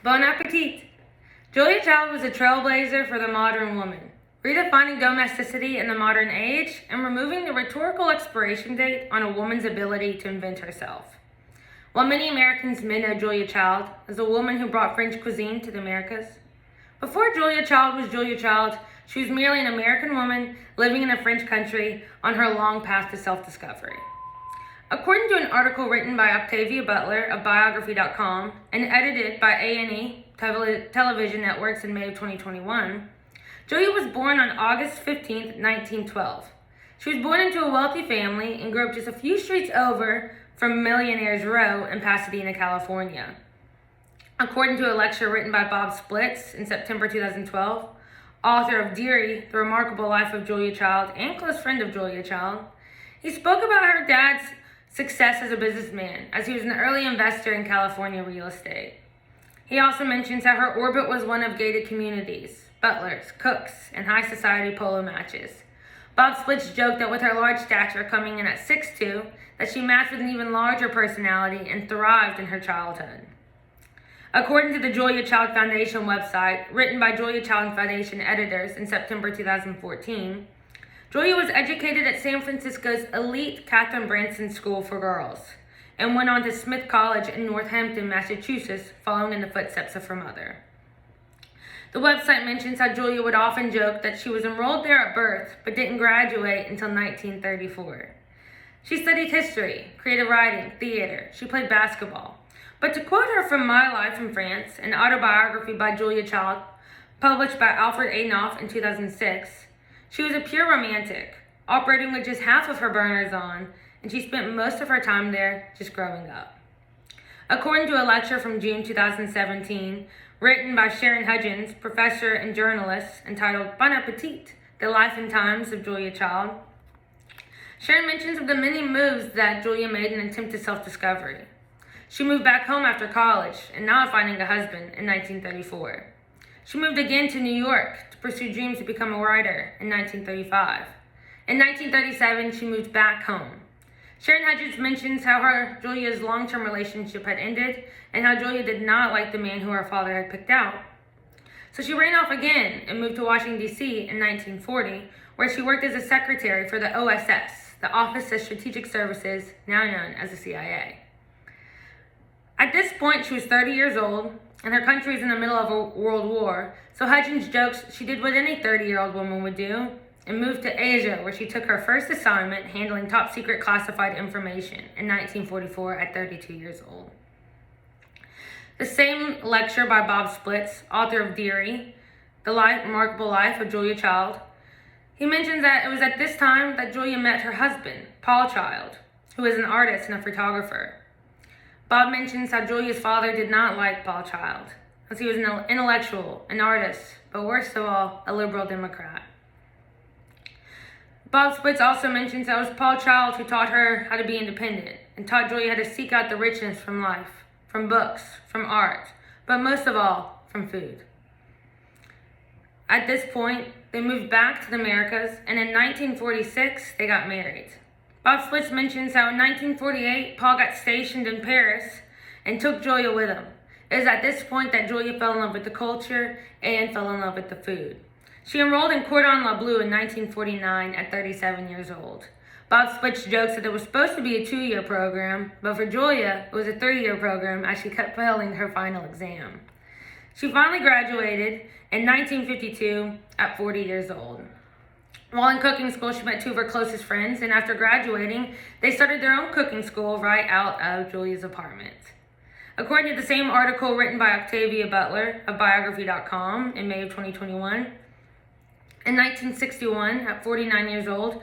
Bon appetit! Julia Child was a trailblazer for the modern woman, redefining domesticity in the modern age and removing the rhetorical expiration date on a woman's ability to invent herself. While many Americans may know Julia Child as the woman who brought French cuisine to the Americas, before Julia Child was Julia Child, she was merely an American woman living in a French country on her long path to self-discovery. According to an article written by Octavia Butler of BiographySpeech2 and edited by A&E Television Networks in May of 2021, Julia was born on August 15, 1912. She was born into a wealthy family and grew up just a few streets over from Millionaire's Row in Pasadena, California. According to a lecture written by Bob Splitz in September 2012, author of Deary, The Remarkable Life of Julia Child and close friend of Julia Child, he spoke about her dad's success as a businessman, as he was an early investor in California real estate. He also mentions how her orbit was one of gated communities, butlers, cooks, and high society polo matches. Bob Splitz joked that with her large stature coming in at 6'2", that she matched with an even larger personality and thrived in her childhood. According to the Julia Child Foundation website, written by Julia Child Foundation editors in September 2014, Julia was educated at San Francisco's elite Katharine Branson School for Girls and went on to Smith College in Northampton, Massachusetts, following in the footsteps of her mother. The website mentions how Julia would often joke that she was enrolled there at birth but didn't graduate until 1934. She studied history, creative writing, theater. She played basketball. But to quote her from My Life in France, an autobiography by Julia Child, published by Alfred A. Knopf in 2006, she was a pure romantic, operating with just half of her burners on, and she spent most of her time there just growing up. According to a lecture from June 2017, written by Sharon Hudgens, professor and journalist, entitled Bon Appetit, The Life and Times of Julia Child, Sharon mentions of the many moves that Julia made in an attempt to self-discovery. She moved back home after college and not finding a husband in 1934. She moved again to New York to pursue dreams to become a writer in 1935. In 1937, she moved back home. Sharon Hudgens mentions how Julia's long-term relationship had ended and how Julia did not like the man who her father had picked out. So she ran off again and moved to Washington, D.C. in 1940, where she worked as a secretary for the OSS, the Office of Strategic Services, now known as the CIA. At this point, she was 30 years old, and her country is in the middle of a world war, so Hudgens jokes she did what any 30-year-old woman would do and moved to Asia, where she took her first assignment handling top-secret classified information in 1944 at 32 years old. The same lecture by Bob Splitz, author of Deary, The Remarkable Life of Julia Child, he mentions that it was at this time that Julia met her husband, Paul Child, who is an artist and a photographer. Bob mentions how Julia's father did not like Paul Child, as he was an intellectual, an artist, but worst of all, a liberal Democrat. Bob Splitz also mentions that it was Paul Child who taught her how to be independent and taught Julia how to seek out the richness from life, from books, from art, but most of all, from food. At this point, they moved back to the Americas, and in 1946, they got married. Bob Splitz mentions how in 1948, Paul got stationed in Paris and took Julia with him. It was at this point that Julia fell in love with the culture and fell in love with the food. She enrolled in Cordon Bleu in 1949 at 37 years old. Bob Splitz jokes that it was supposed to be a 2-year program, but for Julia, it was a 3-year program as she kept failing her final exam. She finally graduated in 1952 at 40 years old. While in cooking school, she met 2 of her closest friends, and after graduating, they started their own cooking school right out of Julia's apartment. According to the same article written by Octavia Butler of Biography.com in May of 2021, in 1961, at 49 years old,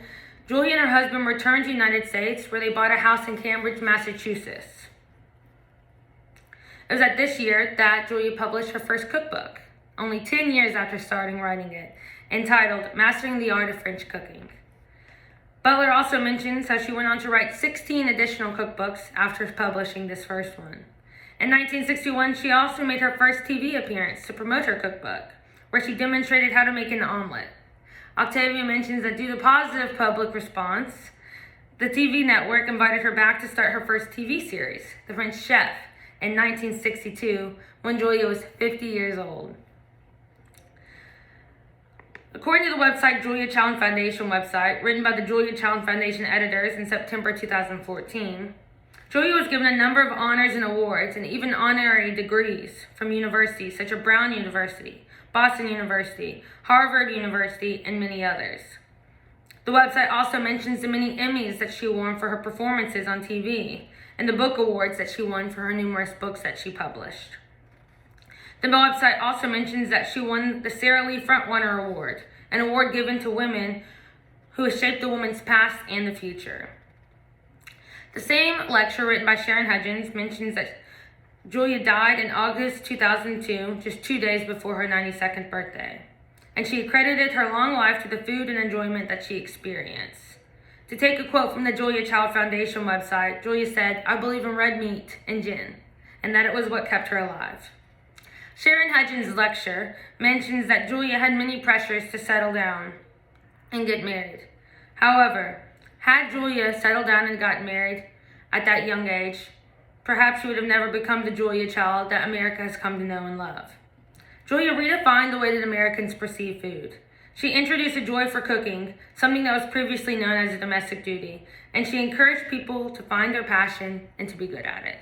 Julia and her husband returned to the United States, where they bought a house in Cambridge, Massachusetts. It was at this year that Julia published her first cookbook, only 10 years after starting writing it, entitled Mastering the Art of French Cooking. Butler also mentions how she went on to write 16 additional cookbooks after publishing this first one. In 1961, she also made her first TV appearance to promote her cookbook, where she demonstrated how to make an omelet. Octavia mentions that due to positive public response, the TV network invited her back to start her first TV series, The French Chef, in 1962 when Julia was 50 years old. According to the website Julia Child Foundation website, written by the Julia Child Foundation editors in September 2014, Julia was given a number of honors and awards and even honorary degrees from universities such as Brown University, Boston University, Harvard University, and many others. The website also mentions the many Emmys that she won for her performances on TV and the book awards that she won for her numerous books that she published. The website also mentions that she won the Sara Lee Frontrunner Award, an award given to women who have shaped the woman's past and the future. The same lecture written by Sharon Hudgens mentions that Julia died in August 2002, just 2 days before her 92nd birthday, and she accredited her long life to the food and enjoyment that she experienced. To take a quote from the Julia Child Foundation website, Julia said, "I believe in red meat and gin, and that it was what kept her alive." Sharon Hudgens' lecture mentions that Julia had many pressures to settle down and get married. However, had Julia settled down and got married at that young age, perhaps she would have never become the Julia Child that America has come to know and love. Julia redefined the way that Americans perceive food. She introduced a joy for cooking, something that was previously known as a domestic duty, and she encouraged people to find their passion and to be good at it.